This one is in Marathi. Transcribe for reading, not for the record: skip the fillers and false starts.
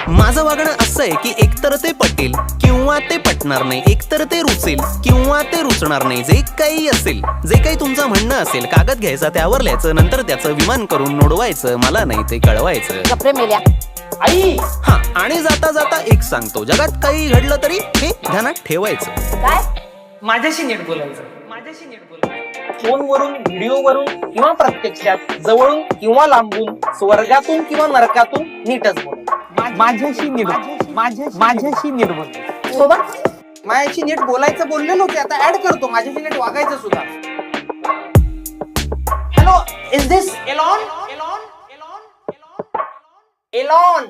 माझं वागणं असं आहे की एकतर ते पटेल किंवा ते पटणार नाही, एकतर ते रुचेल किंवा ते रुचणार नाही. जे काही असेल, जे काही तुमचं म्हणणं असेल, कागद घ्यायचा, त्यावर लिहायचं, नंतर त्याचं विमान करून नोडवायचं, मला नाही ते कळवायचं. कपडे मेल्या आई. हा, आणि जाता जाता एक सांगतो, जगात काही घडलं तरी हे ध्यानात ठेवायचं. काय? माझ्याशी नीट बोलायचं. फोनवरून, व्हिडिओवरून किंवा प्रत्यक्षात, जवळून किंवा लांबून, स्वर्गातून किंवा नरकातून नीटच बोल. माझ्याशी नीट बोल. सोबत माझ्याशी नीट बोलायचं बोललेलो की आता ऍड करतो माझ्याशी नीट वागायचं सुद्धा. Hello, is this Elon? Elon?